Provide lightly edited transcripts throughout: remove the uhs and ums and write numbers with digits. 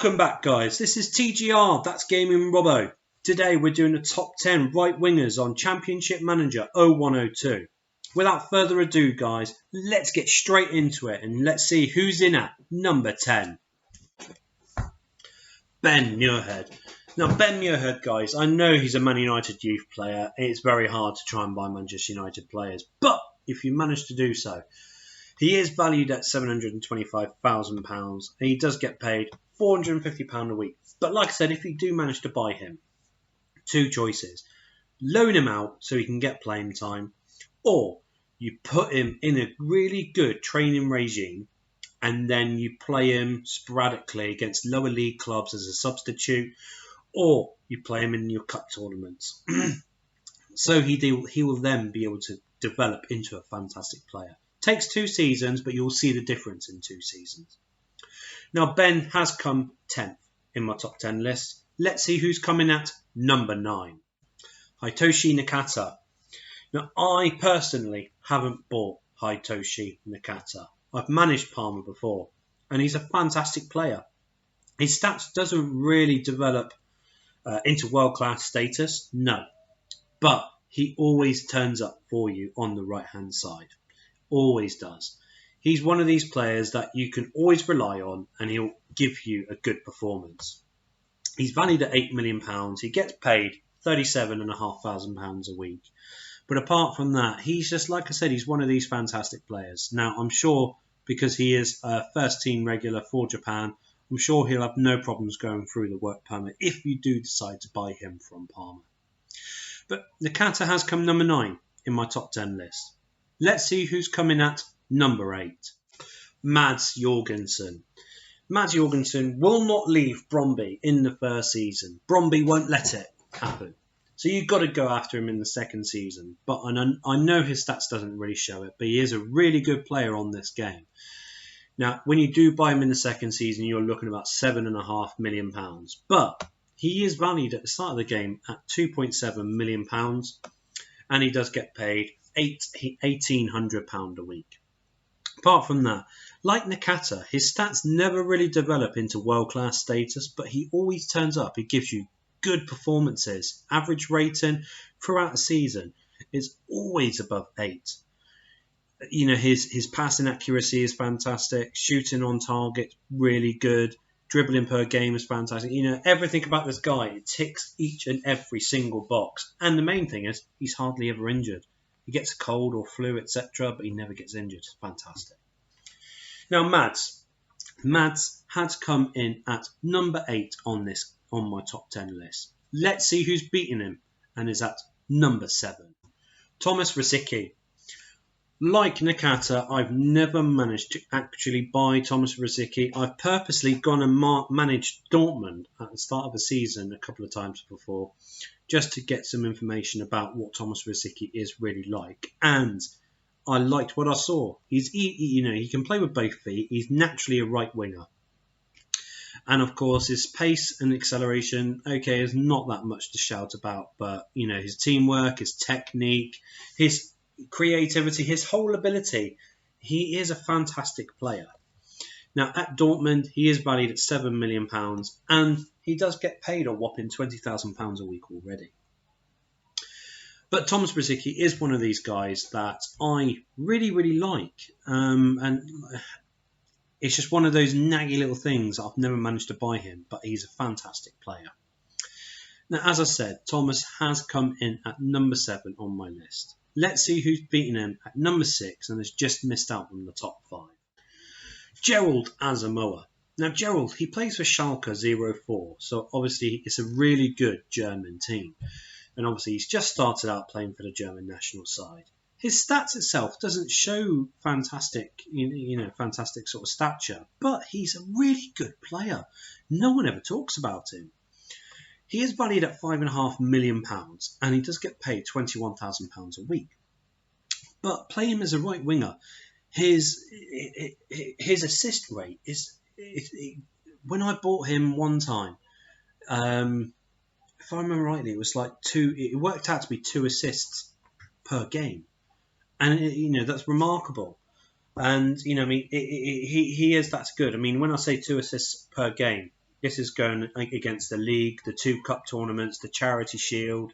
Welcome back, guys. This is TGR, That's Gaming Robo. Today we're doing the top 10 right wingers on Championship Manager 0102. Without further ado, guys, let's get straight into it and let's see who's in at number 10. Ben Muirhead. Now, Ben Muirhead, guys, I know he's a Man United youth player. It's very hard to try and buy Manchester United players, but if you manage to do so, he is valued at £725,000 and he does get paid £450 a week. But like I said, if you do manage to buy him, two choices. Loan him out so he can get playing time, or you put him in a really good training regime and then you play him sporadically against lower league clubs as a substitute, or you play him in your cup tournaments. So he will then be able to develop into a fantastic player. Takes 2 seasons, but you'll see the difference in 2 seasons. Now, Ben has come 10th in my top 10 list. Let's see who's coming at number 9. Hiroshi Nakata. Now, I personally haven't bought Hiroshi Nakata. I've managed Parma before, and he's a fantastic player. His stats doesn't really develop into world-class status, no. But he always turns up for you on the right-hand side. Always does. He's one of these players that you can always rely on and he'll give you a good performance. He's valued at £8 million. He gets paid £37,500 a week. But apart from that, he's just, like I said, he's one of these fantastic players. Now, I'm sure because he is a first team regular for Japan, I'm sure he'll have no problems going through the work permit if you do decide to buy him from Parma. But Nakata has come number 9 in my top 10 list. Let's see who's coming at number 8. Mads Jorgensen. Mads Jorgensen will not leave Brøndby in the first season. Brøndby won't let it happen. So you've got to go after him in the second season. But I know his stats doesn't really show it, but he is a really good player on this game. Now, when you do buy him in the second season, you're looking at about £7.5 million. But he is valued at the start of the game at £2.7 million. And he does get paid £1,800 a week. Apart from that, like Nakata, his stats never really develop into world-class status, but he always turns up. He gives you good performances. Average rating throughout the season is always above 8. You know, his passing accuracy is fantastic. Shooting on target, really good. Dribbling per game is fantastic. You know, everything about this guy, it ticks each and every single box. And the main thing is, he's hardly ever injured. He gets a cold or flu, etc., but he never gets injured. It's fantastic. Now, Mads has come in at number 8 on my top 10 list. Let's see who's beating him, and is at number 7. Thomas Rosicky. Like Nakata, I've never managed to actually buy Thomas Rosicky. I've purposely gone and managed Dortmund at the start of the season a couple of times before, just to get some information about what Thomas Rosicky is really like. And I liked what I saw. He can play with both feet. He's naturally a right winger. And of course, his pace and acceleration, okay, is not that much to shout about. But, you know, his teamwork, his technique, his creativity, his whole ability, he is a fantastic player. Now, at Dortmund, he is valued at £7 million, and he does get paid a whopping £20,000 a week already. But Thomas Rosicky is one of these guys that I really, really like. And it's just one of those naggy little things. I've never managed to buy him, but he's a fantastic player. Now, as I said, Thomas has come in at number 7 on my list. Let's see who's beaten him at number 6 and has just missed out on the top 5. Gerald Azmota. Now, Gerald, he plays for Schalke 04, so obviously it's a really good German team. And obviously he's just started out playing for the German national side. His stats itself doesn't show fantastic sort of stature, but he's a really good player. No one ever talks about him. He is valued at £5.5 million, and he does get paid £21,000 a week. But play him as a right winger. His assist rate is... when I bought him one time, if I remember rightly, it was like 2... It worked out to be 2 assists per game. And, that's remarkable. And, he is that's good. I mean, when I say 2 assists per game, This is going against the league, the 2 cup tournaments, the charity shield,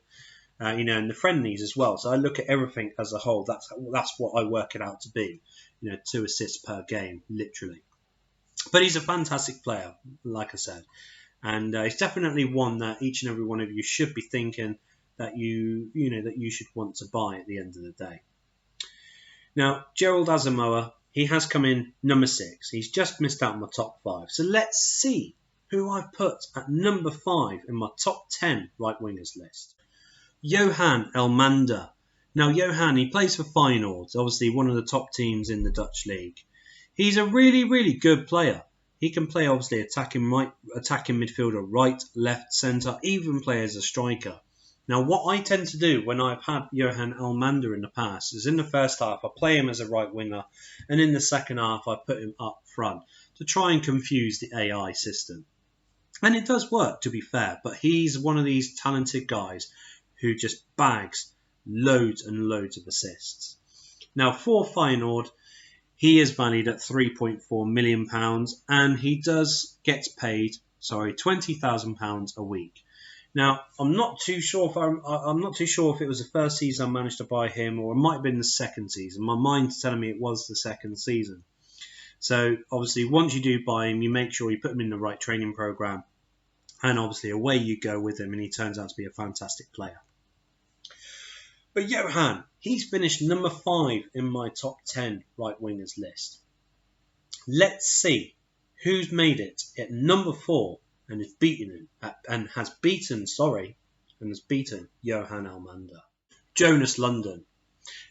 and the friendlies as well. So I look at everything as a whole. That's what I work it out to be. 2 assists per game, literally. But he's a fantastic player, like I said, and he's definitely one that each and every one of you should be thinking that you should want to buy at the end of the day. Now, Gerald Azmota, he has come in number 6. He's just missed out on my top 5. So let's see who I've put at number 5 in my top 10 right wingers list. Johan Elmander. Now, Johan, he plays for Feyenoord, obviously one of the top teams in the Dutch league. He's a really, really good player. He can play, obviously, attacking midfielder, right, left, centre, even play as a striker. Now, what I tend to do when I've had Johan Elmander in the past is in the first half, I play him as a right winger, and in the second half, I put him up front to try and confuse the AI system. And it does work, to be fair, but he's one of these talented guys who just bags loads and loads of assists. Now, for Feyenoord, he is valued at £3.4 million, and he does get paid, £20,000 a week. Now, I'm not too sure if it was the first season I managed to buy him, or it might have been the second season. My mind's telling me it was the second season. So, obviously, once you do buy him, you make sure you put him in the right training program, and obviously away you go with him, and he turns out to be a fantastic player. But Johan, he's finished number 5 in my top 10 right wingers list. Let's see who's made it at number 4 and has beaten Johan Elmander. Jonas London.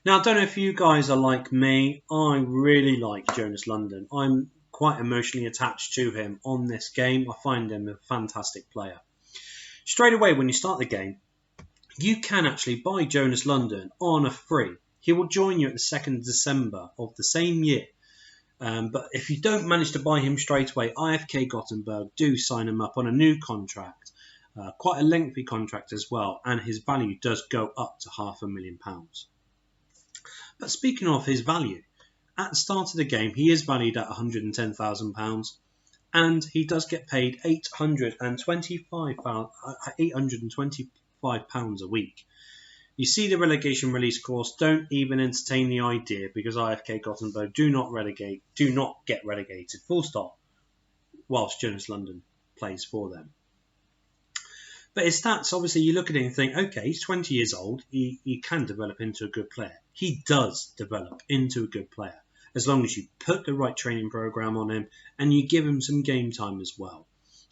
Now, I don't know if you guys are like me. I really like Jonas London. I'm quite emotionally attached to him on this game. I find him a fantastic player. Straight away, when you start the game, you can actually buy Jonas London on a free. He will join you at the 2nd of December of the same year. But if you don't manage to buy him straight away, IFK Gothenburg do sign him up on a new contract, quite a lengthy contract as well, and his value does go up to £500,000. But speaking of his value, at the start of the game, he is valued at £110,000, and he does get paid £825 a week. You see the relegation release clause, don't even entertain the idea, because IFK Gothenburg do not get relegated, full stop, whilst Jonas London plays for them. But his stats, obviously, you look at it and think, okay, he's 20 years old, he can develop into a good player. He does develop into a good player, as long as you put the right training program on him and you give him some game time as well.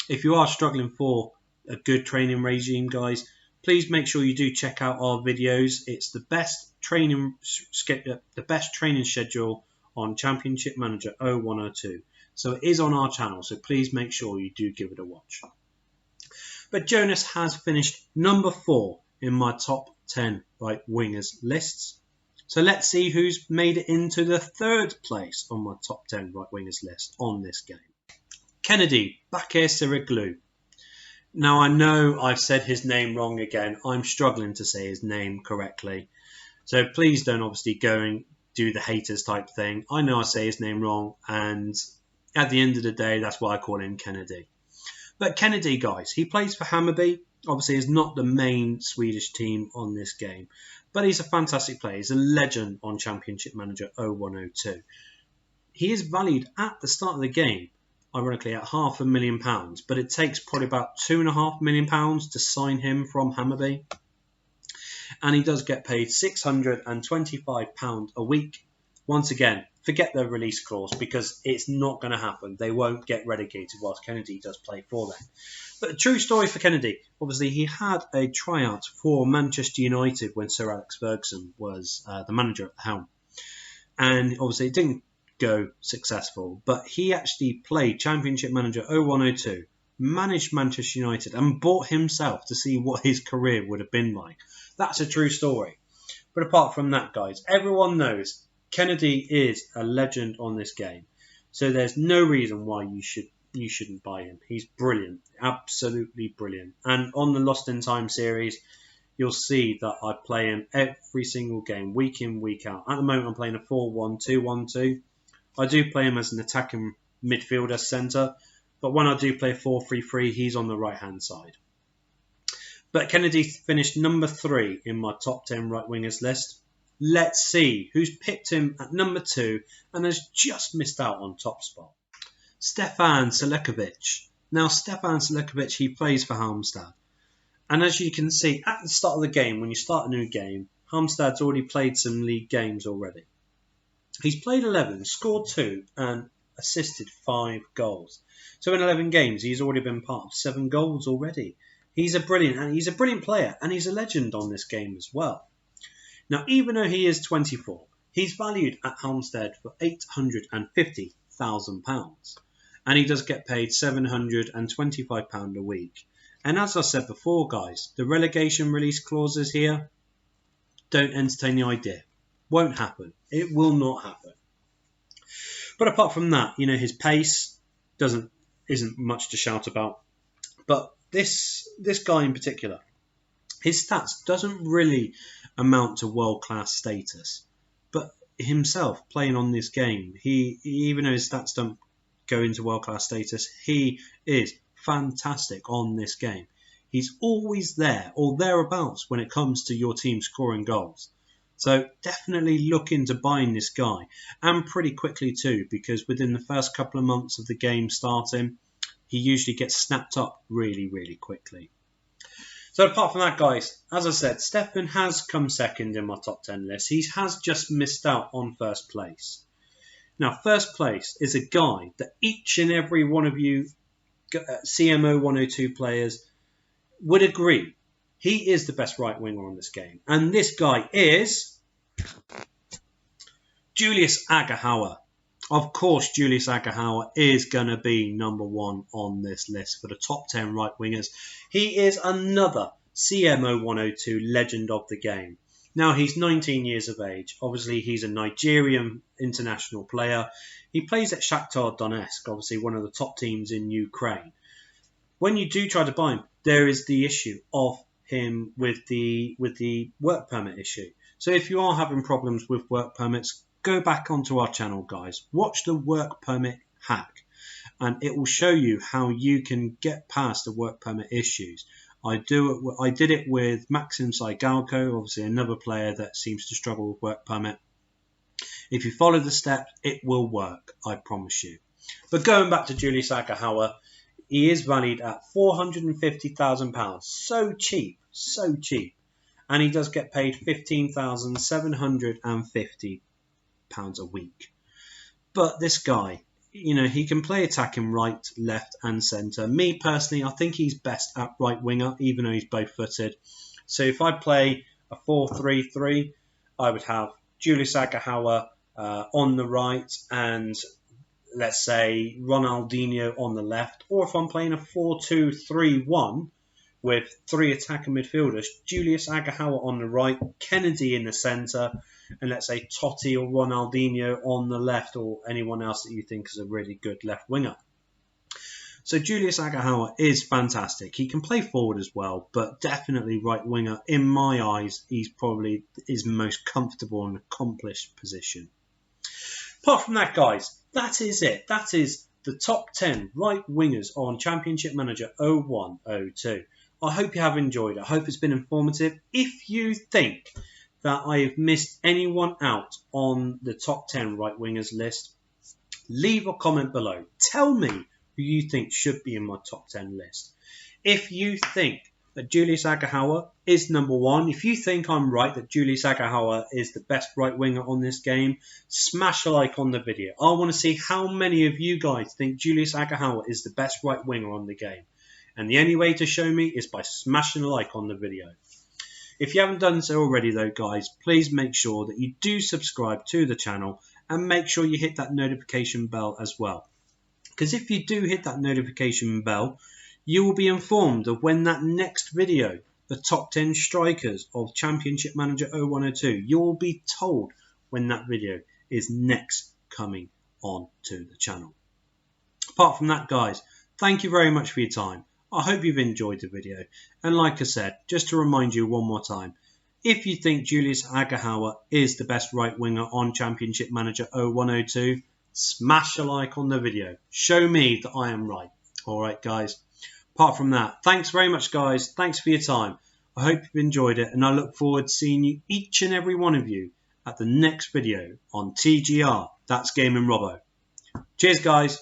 If you are struggling for a good training regime, guys, please make sure you do check out our videos. It's the best training schedule on Championship Manager 0102. So it is on our channel, so please make sure you do give it a watch. But Jonas has finished number 4 in my top 10 right wingers lists. So let's see who's made it into the 3rd place on my top 10 right wingers list on this game. Kennedy Bakircioglu. Now, I know I've said his name wrong again. I'm struggling to say his name correctly. So please don't obviously go and do the haters type thing. I know I say his name wrong, and at the end of the day, that's why I call him Kennedy. But Kennedy, guys, he plays for Hammarby. Obviously, is not the main Swedish team on this game, but he's a fantastic player. He's a legend on Championship Manager 0102. He is valued at the start of the game, ironically, at £500,000, but it takes probably about £2.5 million to sign him from Hammarby. And he does get paid £625 a week. Once again, forget the release clause, because it's not going to happen. They won't get relegated whilst Kennedy does play for them. But a true story for Kennedy, obviously he had a tryout for Manchester United when Sir Alex Ferguson was the manager at the helm. And obviously it didn't go successful, but he actually played Championship Manager 0102, managed Manchester United, and bought himself to see what his career would have been like. That's a true story. But apart from that, guys, everyone knows Kennedy is a legend on this game, so there's no reason why you shouldn't buy him. He's brilliant, absolutely brilliant. And on the Lost in Time series, you'll see that I play him every single game, week in, week out. At the moment, I'm playing a 4-1-2-1-2. I do play him as an attacking midfielder centre, But when I do play 4-3-3, he's on the right-hand side. But Kennedy finished number 3 in my top 10 right-wingers list. Let's see who's picked him at number 2 and has just missed out on top spot. Stefan Celekovitch. Now, Stefan Celekovitch, he plays for Halmstad. And as you can see, at the start of the game, when you start a new game, Halmstad's already played some league games already. He's played 11, scored 2, and assisted 5 goals. So in 11 games, he's already been part of 7 goals already. He's a brilliant player, and he's a legend on this game as well. Now, even though he is 24, he's valued at Halmstad for £850,000. And he does get paid £725 a week. And as I said before, guys, the relegation release clauses here, don't entertain the idea. Won't happen. It will not happen. But apart from that, his pace isn't much to shout about. But this guy in particular, his stats doesn't really amount to world-class status. But himself, playing on this game, even though his stats don't go into world-class status, he is fantastic on this game. He's always there or thereabouts when it comes to your team scoring goals. So definitely look into buying this guy, and pretty quickly too, because within the first couple of months of the game starting, he usually gets snapped up really, really quickly. So apart from that, guys, as I said, Stefan has come second in my top 10 list. He has just missed out on first place. Now, first place is a guy that each and every one of you CMO 102 players would agree he is the best right winger on this game. And this guy is Julius Agahawa. Of course, Julius Agahawa is going to be number 1 on this list for the top 10 right wingers. He is another CMO 102 legend of the game. Now, he's 19 years of age. Obviously, he's a Nigerian international player. He plays at Shakhtar Donetsk, obviously one of the top teams in Ukraine. When you do try to buy him, there is the issue of him with the work permit issue. So if you are having problems with work permits, go back onto our channel, guys. Watch the work permit hack, and it will show you how you can get past the work permit issues. I did it with Maxim Saigalko, obviously another player that seems to struggle with work permit. If you follow the steps, it will work, I promise you. But going back to Julius Agahawa, he is valued at £450,000. So cheap. And he does get paid £15,750 a week. But this guy, he can play attacking right, left and centre. Me personally, I think he's best at right winger, even though he's both-footed. So if I play a 4-3-3, I would have Julius Agahawa on the right and, let's say, Ronaldinho on the left. Or if I'm playing a 4-2-3-1 with 3 attacking midfielders, Julius Agahawa on the right, Kennedy in the centre, and let's say Totti or Ronaldinho on the left, or anyone else that you think is a really good left winger. So Julius Agahawa is fantastic. He can play forward as well, but definitely right winger. In my eyes, he's probably his most comfortable and accomplished position. Apart from that, guys, that is it. That is the top 10 right wingers on Championship Manager 0102. I hope you have enjoyed it. I hope it's been informative. If you think that I have missed anyone out on the top 10 right wingers list, leave a comment below. Tell me who you think should be in my top 10 list. If you think that Julius Agahawa is number 1, if you think I'm right that Julius Agahawa is the best right winger on this game, smash a like on the video. I want to see how many of you guys think Julius Agahawa is the best right winger on the game. And the only way to show me is by smashing a like on the video. If you haven't done so already though, guys, please make sure that you do subscribe to the channel and make sure you hit that notification bell as well. Because if you do hit that notification bell, you will be informed of when that next video, the top 10 strikers of Championship Manager 0102, you will be told when that video is next coming on to the channel. Apart from that, guys, thank you very much for your time. I hope you've enjoyed the video. And like I said, just to remind you one more time, if you think Julius Agahawa is the best right winger on Championship Manager 0102, smash a like on the video. Show me that I am right. All right, guys. Apart from that, thanks very much, guys. Thanks for your time. I hope you've enjoyed it, and I look forward to seeing you, each and every one of you, at the next video on TGR. That's Gaming Robo. Cheers, guys.